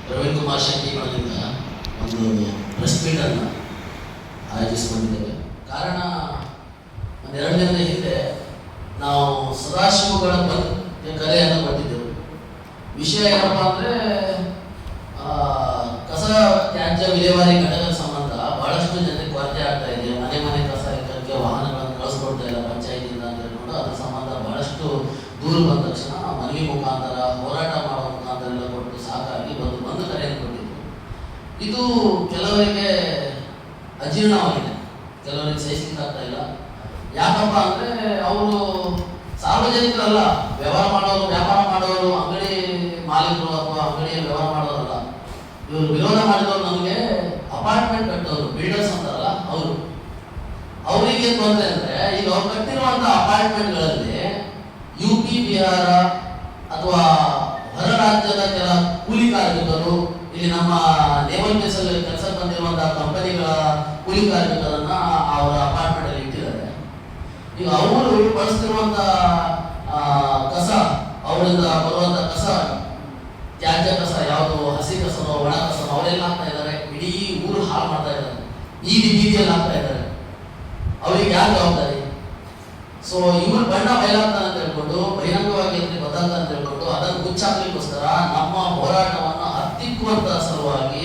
ಪ್ರವೀಣ್ ಕುಮಾರ್ ಶೆಟ್ಟಿಗಳಿಂದ ಒಂದು ಪ್ರೆಸ್ ಮೀಟನ್ನು ಆಯೋಜಿಸಿಕೊಂಡಿದ್ದೇವೆ. ಕಾರಣ, ಒಂದೆರಡು ದಿನದ ಹಿಂದೆ ನಾವು ಸದಾಶಿವಗಳ ಬಗ್ಗೆ ಕರೆಯನ್ನು ಕೊಟ್ಟಿದ್ದೆವು. ವಿಷಯ ಏನಪ್ಪ ಅಂದರೆ, ಕಸ ತ್ಯಾಜ್ಯ ವಿಲೇವಾರಿ ಘಟಕದ ಸಂಬಂಧ ಬಹಳಷ್ಟು ಜನರಿಗೆ ಕೊರತೆ ಆಗ್ತಾ ಇದೆ. ಮನೆ ಮನೆ ಕಸ ಇಕ್ಕಕ್ಕೆ ವಾಹನಗಳನ್ನು ಕಳಿಸ್ಕೊಡ್ತಾ ಇಲ್ಲ ಪಂಚಾಯತಿಯಿಂದ ಅಂತ ಹೇಳ್ಕೊಂಡು ಅದ್ರ ಸಂಬಂಧ ಬಹಳಷ್ಟು ದೂರು ಬಂದ ತಕ್ಷಣ ಮನವಿ ಮುಖಾಂತರ, ಹೋರಾಟ ಮಾಡುವ ಮುಖಾಂತರ ಎಲ್ಲ ಕೊಟ್ಟು ಸಾಕಾಗಿ ಒಂದು ಕರೆಯನ್ನು ಕೊಟ್ಟಿದ್ದು. ಇದು ಕೆಲವರಿಗೆ ಅಜೀರ್ಣವಾಗಿದೆ, ಕೆಲವರಿಗೆ ಸಹಿಸಲಿಕ್ಕಾಗ್ತಾ ಇಲ್ಲ. ಯಾಕಪ್ಪ ಅಂದರೆ ಅವರು ಸಾರ್ವಜನಿಕರಲ್ಲ, ವ್ಯಾಪಾರ ಮಾಡೋರು, ಅಂಗಡಿ ಮಾಲೀಕರು ಅಥವಾ ಅಂಗಡಿಯ ವ್ಯವಹಾರ ಮಾಡೋರಲ್ಲ. ಇವರು ವಿರೋಧ ಮಾಡಿದವರು ನಮಗೆ ಅಪಾರ್ಟ್ಮೆಂಟ್ ಕಟ್ಟೋರು, ಬಿಲ್ಡರ್ಸ್ ಅಂತಾರಲ್ಲ ಅವರಿಗೆ ತೊಂದರೆ ಅಂದರೆ, ಈಗ ಅವ್ರು ಕಟ್ಟಿರುವಂಥ ಅಪಾರ್ಟ್ಮೆಂಟ್ಗಳಲ್ಲಿ UP, ಬಿಹಾರ ಅಥವಾ ಹೊರ ರಾಜ್ಯದ ಕೆಲ ಕೂಲಿ ಕಾರ್ಮಿಕರು, ಇಲ್ಲಿ ನಮ್ಮ ನೇವಲ್ ಬೇಸಲ್ಲಿ ಕೆಲಸಕ್ಕೆ ಬಂದಿರುವಂತಹ ಕಂಪನಿಗಳ ಕೂಲಿ ಕಾರ್ಮಿಕರನ್ನ ಅವರ ಅಪಾರ್ಟ್ಮೆಂಟ್ ಅಲ್ಲಿ ಇಟ್ಟಿದ್ದಾರೆ. ಈಗ ಅವರು ಬಳಸ್ತಿರುವಂತ ಕಸ, ಅವರಿಂದ ಬರುವಂತ ಕಸ, ತ್ಯಾಜ್ಯ ಕಸ, ಯಾವುದು ಹಸಿ ಕಸನೋ ಒಣ ಕಸನೋ ಅವರೆಲ್ಲ ಹಾಕ್ತಾ ಇದ್ದಾರೆ. ಇಡೀ ಊರು ಹಾಳು ಮಾಡ್ತಾ ಇದ್ದಾರೆ, ಬೀದಿಯಲ್ಲಿ ಹಾಕ್ತಾ ಇದ್ದಾರೆ. ಅವರಿಗೆ ಯಾರು ಜವಾಬ್ದಾರಿ? ಸೊ ಇವರು ಬಣ್ಣ ಬಯಲಾಗ್ತಾನೆ ಅಂತ ಹೇಳ್ಕೊಂಡು, ಬಹಿರಂಗವಾಗಿ ಗೊತ್ತಾಗ್ತಾನೆ ಅಂತ ಹೇಳ್ಕೊಂಡು ಅದನ್ನು ಮುಚ್ಚಾಕ್ಲಿಕ್ಕೋಸ್ಕರ ನಮ್ಮ ಹೋರಾಟವನ್ನು ಹತ್ತಿಕ್ಕುವಂತ ಸಲುವಾಗಿ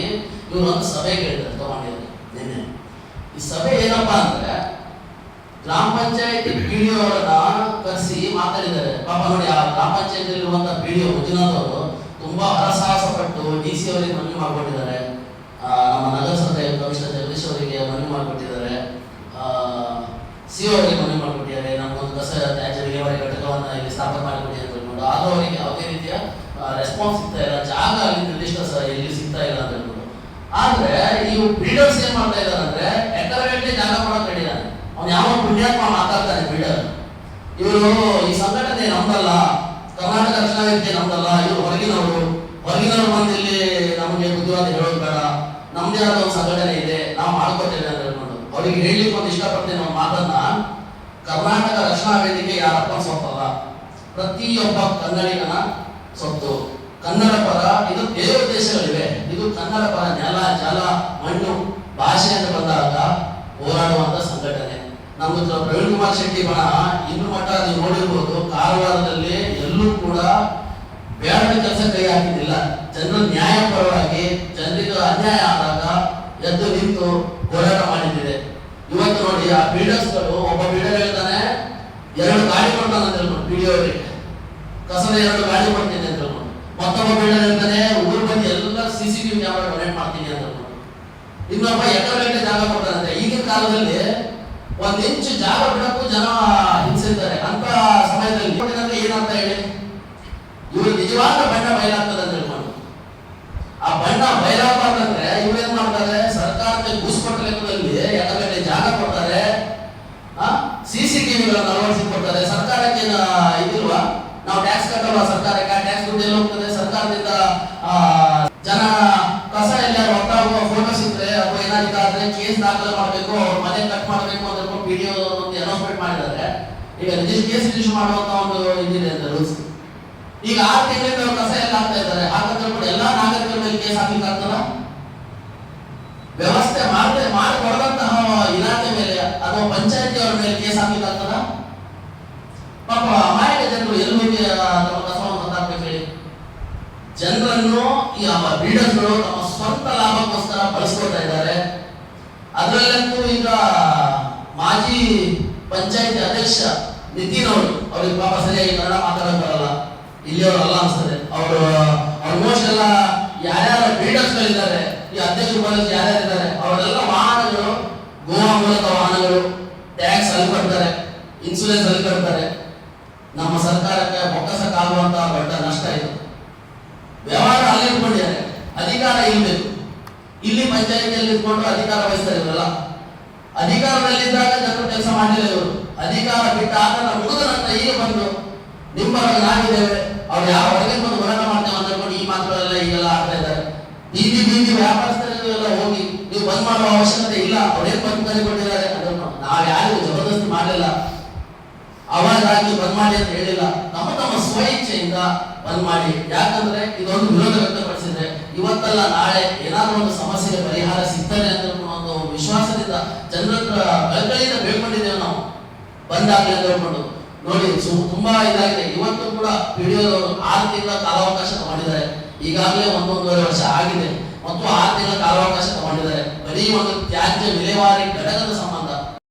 ಇವರು ಒಂದು ಸಭೆ ತಗೊಂಡಿದ್ದಾರೆ ನಿನ್ನೆ. ಈ ಸಭೆ ಏನಪ್ಪಾ ಅಂದ್ರೆ, ಗ್ರಾಮ ಪಂಚಾಯತಿ PDO ಅವರನ್ನ ಕರೆಸಿ ಮಾತಾಡಿದ್ದಾರೆ. ಪಾಪ ನೋಡಿ, ಆ ಗ್ರಾಮ ಪಂಚಾಯತಿ ಇರುವಂತಹ PDO ಮಂಜುನಾಥ್ ಅವರು ತುಂಬಾ ಹರಸಾಹಸ ಪಟ್ಟು DC ಅವರಿಗೆ ಮನವಿ ಮಾಡಿಕೊಟ್ಟಿದ್ದಾರೆ. ನಮ್ಮ ನಗರಸಭೆ ಕಮಿಷನರ್ ಜಗದೀಶ್ ಅವರಿಗೆ ಮನವಿ ಮಾಡಿಕೊಟ್ಟಿದ್ದಾರೆ, CO ಅವರಿಗೆ ಮನವಿ ಮಾಡಿಕೊಟ್ಟಿದ್ದಾರೆ. ನಮಗೊಂದು ಕಸ ತ್ಯಾಜ್ಯ ವಿಲೇವಾರಿ ಘಟಕವನ್ನ ಇಲ್ಲಿ ಸ್ಥಾಪನೆ ಮಾಡಿಕೊಡಿ ಅಂತ ಹೇಳ್ಕೊಂಡು, ಆದರೂ ಅವರಿಗೆ ಯಾವುದೇ ರೀತಿಯ ರೆಸ್ಪಾನ್ಸ್ ಸಿಗ್ತಾ ಇಲ್ಲ, ಜಾಗ ಅಲ್ಲಿ ನಿರ್ದಿಷ್ಟ ಎಲ್ಲಿ ಸಿಗ್ತಾ ಇಲ್ಲ ಅಂತ ಹೇಳ್ಕೊಂಡು. ಆದ್ರೆ ಇವು ಬಿಲ್ಡರ್ಸ್ ಏನ್ ಮಾಡ್ತಾ ಇದ್ದಾರೆ ಅಂದ್ರೆ, ಎಕರೆಗಟ್ಟಲೆ ಜಾಗ ಕೊಡೋಕೆ ಹೇಳಿದ್ದಾನೆ. ಅವ್ನು ಯಾವ ಪುಣ್ಯಾತ್ಮ ಮಾತಾಡ್ತಾನೆ ಬಿಲ್ಡರ್. ಇವರು ಈ ಸಂಘಟನೆ ನಮ್ದಲ್ಲ, ಕರ್ನಾಟಕ ರಕ್ಷಣಾ ವೇದಿಕೆ ನಮ್ದಲ್ಲ, ಇವರು ಹೊರಗಿನವರು ಬಂದು ಇಲ್ಲಿ ನಮಗೆ ಬುದ್ಧಿವಾದ ಹೇಳೋದು ಬೇಡ, ನಮ್ದೇ ಆದ ಒಂದು ಸಂಘಟನೆ ಇದೆ, ನಾವು ಮಾಡ್ಕೊತೇವೆ ಅಂತ ಹೇಳ್ಕೊಂಡು ಅವರಿಗೆ ಹೇಳಲಿಕ್ಕೆ ಒಂದು ಇಷ್ಟಪಡ್ತೇನೆ ಒಂದು ಮಾತನ್ನ. ಕರ್ನಾಟಕ ರಕ್ಷಣಾ ವೇದಿಕೆ ಯಾರಪ್ಪ ಸೊತ್ತಲ್ಲ, ಪ್ರತಿಯೊಬ್ಬ ಕನ್ನಡಿಗನ ಸೊತ್ತು. ಕನ್ನಡ ಪರ, ಇದು ಬೇರೆ ದೇಶಗಳಿವೆ, ಇದು ಕನ್ನಡ ಪರ ನೆಲ, ಜಲ, ಮಣ್ಣು, ಭಾಷೆ ಅಂತ ಬಂದಾಗ ಹೋರಾಡುವಂತ ಸಂಘಟನೆ ನಮ್ದು. ಪ್ರವೀಣ್ ಕುಮಾರ್ ಶೆಟ್ಟಿ ಬಣ ಇನ್ನು ಮಟ್ಟ ನೀವು ನೋಡಿರ್ಬೋದು, ಕಾರವಾರದಲ್ಲಿ ಎಲ್ಲೂ ಕೂಡ ಬೇಡದ ಕೆಲಸ ಕೈ ಹಾಕಿದ್ದಿಲ್ಲ. ಜನರ ನ್ಯಾಯ ಪರವಾಗಿ, ಜನರಿಗೆ ಅನ್ಯಾಯ ಆದಾಗ ಎದ್ದು ನಿಂತು ಹೋರಾಟ ಮಾಡಿದ್ದಿದೆ. ಇವತ್ತು ನೋಡಿ, ಆ ಬಿಲ್ಡರ್ಸ್ಗಳು, ಒಬ್ಬ ಬಿಲ್ಡರ್ ಹೇಳ್ತಾನೆ 2 ಗಾಡಿ ಕೊಡ್ತಾನೆ ಅಂತ ಹೇಳ್ಕೊಂಡು PDO ಅವರಿಗೆ, ಕಸದ 2 ಗಾಡಿ ಕೊಡ್ತೀನಿ ಅಂತ ಹೇಳ್ಕೊಂಡು. ಮತ್ತೊಬ್ಬ ಬಿಲ್ಡರ್ ಹೇಳ್ತಾನೆ ಊರು ಬಂದು ಎಲ್ಲ CCTV ಕ್ಯಾಮೆರಾ ಡೊನೇಟ್ ಮಾಡ್ತೀನಿ ಅಂತ ಹೇಳ್ಕೊಂಡು. ಇನ್ನೊಬ್ಬ ಎಕರೆಗಟ್ಟಲೆ ಜಾಗ ಕೊಡ್ತಾನಂತೆ. ಈಗಿನ ಕಾಲದಲ್ಲಿ 1 ಇಂಚು ಜಾಗ ಬಿಡಕ್ಕೂ ಜನ ಹಿಂಸಿರ್ತಾರೆ. ಅಂತ ಸಮಯದಲ್ಲಿ ಏನಂತ ಹೇಳಿ, ಇವರು ನಿಜವಾದ ಬಣ್ಣ ಬಯಲಾಗ್ತದೆ ಅಂತ ಹೇಳ್ಕೊಂಡು, ಆ ಬಣ್ಣ ಬಯಲಾಗಬಾರ್ದಂದ್ರೆ ಇವ್ರೇನ್ ಮಾಡ್ತಾರೆ, ಸರ್ಕಾರಕ್ಕೆ ಗೂಸ್ಕೊಟ್ಟ ಲೆಕ್ಕದಲ್ಲಿ ಎಕರೆಗಟ್ಟಲೆ ಜಾಗ ಕೊಡ್ತಾರೆ, CCTVಗಳನ್ನು ಅಳವಡಿಸಿ ಕೊಡ್ತಾರೆ. ಸರ್ಕಾರಕ್ಕೆ ಇದಿಲ್ವಾ? ನಾವು ಟ್ಯಾಕ್ಸ್ ಕಟ್ಟಲ್ವಾ ಸರ್ಕಾರಕ್ಕೆ? ಟ್ಯಾಕ್ಸ್ ದುಡ್ಡು ಎಲ್ಲಿ ಹೋಗ್ತದೆ? ಸರ್ಕಾರದಿಂದ ಜನ ಕಸ ಎಲ್ಲಾರು ಹೊತ್ತಾಗುವ ಫೋಟೋ ಸಿಕ್ಕರೆ ಅಥವಾ ಏನಾದ್ರೆ ಕೇಸ್ ದಾಖಲೆ ಮಾಡಬೇಕು, ಅವ್ರ ಮನೆ ಕಟ್ ಮಾಡಬೇಕು ಅಂತ PDO ಒಂದು ಅನೌನ್ಸ್ಮೆಂಟ್ ಮಾಡಿದ್ದಾರೆ. ಈಗ ಕೇಸ್ ರಿಜಿಸ್ಟರ್ ಮಾಡುವಂತ ಒಂದು ಇದಿದೆ ಅಂತ ರೂಲ್ಸ್. ಈಗ 6 ತಿಂಗಳಿಂದ ಕಸ ಎಲ್ಲ ಹಾಕ್ತಾ ಇದ್ದಾರೆ. ಹಾಗಾದ್ರೆ ಎಲ್ಲಾ ನಾಗರಿಕರ ಮೇಲೆ ಕೇಸ್ ಹಾಕ್ಲಿಕ್ಕೆ ಆಗ್ತದ? ವ್ಯವಸ್ಥೆ ಮಾಡಿ ಕೊಡದಂತಹ ಇಲಾಖೆ ಮೇಲೆ ಅಥವಾ ಪಂಚಾಯತಿ ಅವರ ಮೇಲೆ ಕೇಸ್ ಹಾಕ್ಲಿಕ್ಕೆ ಆಗ್ತದ? ಪಾಪ ಅಮಾಯಕ ಜನರು ಎಲ್ಲಿ ಹೋಗಿ ತಮ್ಮ ಕಸವನ್ನು ಹೊತ್ತಾಕ್ಬೇಕು ಹೇಳಿ? ಜನರನ್ನು ಈ ಬಿಲ್ಡರ್ಸ್ಗಳು ತಮ್ಮ ಸ್ವಂತ ಲಾಭಕ್ಕೋಸ್ಕರ ಬಳಸ್ಕೊಳ್ತಾ ಇದ್ದಾರೆ. ಅದರಲ್ಲಂತೂ ಈಗ ಮಾಜಿ ಪಂಚಾಯತಿ ಅಧ್ಯಕ್ಷ ನಿತಿನ್ ಅವರು, ಅವ್ರಿಗೆ ಪಾಪ ಸರಿಯಾಗಿ ಕನ್ನಡ ಮಾತಾಡಕ್ ಬರಲ್ಲ, ಇಲ್ಲಿಯವರಲ್ಲ ಅನ್ಸ್ತದೆ. ಅವರು ಆಲ್ಮೋಸ್ಟ್ ಎಲ್ಲ ಯಾರ್ಯಾರ ಬಿಲ್ಡರ್ಸ್ಗಳಿದ್ದಾರೆ, ಈ ಅಧ್ಯಕ್ಷ ಉಪಾಧ್ಯಕ್ಷ ಯಾರ್ಯಾರಿದ್ದಾರೆ, ಅವರೆಲ್ಲ ವಾಹನಗಳು, ಗೋವಾ ಮೂಲಕ ವಾಹನಗಳು, ಟ್ಯಾಕ್ಸ್ ಅಲ್ಲಿ ಕಟ್ತಾರೆ, ಇನ್ಸೂರೆನ್ಸ್ ಅಲ್ಲಿ ಕಟ್ತಾರೆ. ನಮ್ಮ ಸರ್ಕಾರಕ್ಕೆ ಬೊಕ್ಕಸಕ್ಕಾಗುವಂತಹ ದೊಡ್ಡ ನಷ್ಟ ಇದು. ವ್ಯವಹಾರ ಅಲ್ಲಿ ಇಟ್ಕೊಂಡಿದ್ದಾರೆ, ಅಧಿಕಾರ ಇಲ್ಬೇಕು. ಇಲ್ಲಿ ಪಂಚಾಯತಿಯಲ್ಲಿ ಇಟ್ಕೊಂಡು ಅಧಿಕಾರ ವಹಿಸ್ತಾರೆ ಇವರೆಲ್ಲ. ಅಧಿಕಾರದಲ್ಲಿದ್ದಾಗ ಜನರು ಕೆಲಸ ಮಾಡಲಿಲ್ಲ ಇವರು. ಅಧಿಕಾರ ಬಿಟ್ಟ ಆತನ ಮುಗಿದ ನಂತರ ಈಗ ಬಂದು ನಿಮ್ಮ ನಾವಿದ್ದೇವೆ, ಅವ್ರು ಯಾವ ಹೊರಗೆ ಬಂದು ಹೋರಾಟ ಮಾಡ್ತೇವೆ ಅಂತ ಹೇಳ್ಕೊಂಡು ಈ ಮಾತುಗಳೆಲ್ಲ ಈಗೆಲ್ಲ ಆಗ್ತಾ ಇದ್ದಾರೆ. ಬೀದಿ ವ್ಯಾಪಾರಸ್ಥರಿಗೆಲ್ಲ ಹೋಗಿ ನೀವು ಬಂದ್ ಮಾಡುವ ಅವಶ್ಯಕತೆ ಇಲ್ಲ, ಅವ್ರೇನ್ ಬಂದ್ ಕಲಿಕೊಂಡಿದ್ದಾರೆ ಅದನ್ನು ನಾವ್ ಯಾರಿಗೂ ಜಬರ್ದಸ್ತಿ ಮಾಡಲಿಲ್ಲ, ಅವಾಗಾಗಿ ಬಂದ್ ಮಾಡಿ ಅಂತ ಹೇಳಿಲ್ಲ. ನಮ್ಮ ಸ್ವ ಇಚ್ಛೆಯಿಂದ ಬಂದ್ ಮಾಡಿ. ಯಾಕಂದ್ರೆ ಇದೊಂದು ವಿರೋಧ ವ್ಯಕ್ತಪಡಿಸಿದ್ರೆ ಇವತ್ತ ಇವತ್ತಲ್ಲ ನಾಳೆ ಏನಾದರೂ ಒಂದು ಸಮಸ್ಯೆಗೆ ಪರಿಹಾರ ಸಿಗ್ತದೆ ಅಂತ ಒಂದು ವಿಶ್ವಾಸದಿಂದ ಜನರ ಹತ್ರ ಕಳಕಳಿಯಿಂದ ಬೇಡ್ಕೊಂಡಿದ್ದೇವೆ ನಾವು ಬಂದಾಗಲಿ ಅಂತ ಹೇಳ್ಕೊಂಡು. ನೋಡಿ ತುಂಬಾ ಇದಾಗಿದೆ. ಇವತ್ತು ಕೂಡ ಪಿಡಿಒದವರು 6 ತಿಂಗಳ ಕಾಲಾವಕಾಶ ತಗೊಂಡಿದ್ದಾರೆ. ಈಗಾಗಲೇ 1.5 ವರ್ಷ ಆಗಿದೆ ಮತ್ತು 6 ತಿಂಗಳ ಕಾಲಾವಕಾಶ ತಗೊಂಡಿದ್ದಾರೆ. ಬರೀ ಒಂದು ತ್ಯಾಜ್ಯ ವಿಲೇವಾರಿ ಘಟಕದ ಸಂಬಂಧ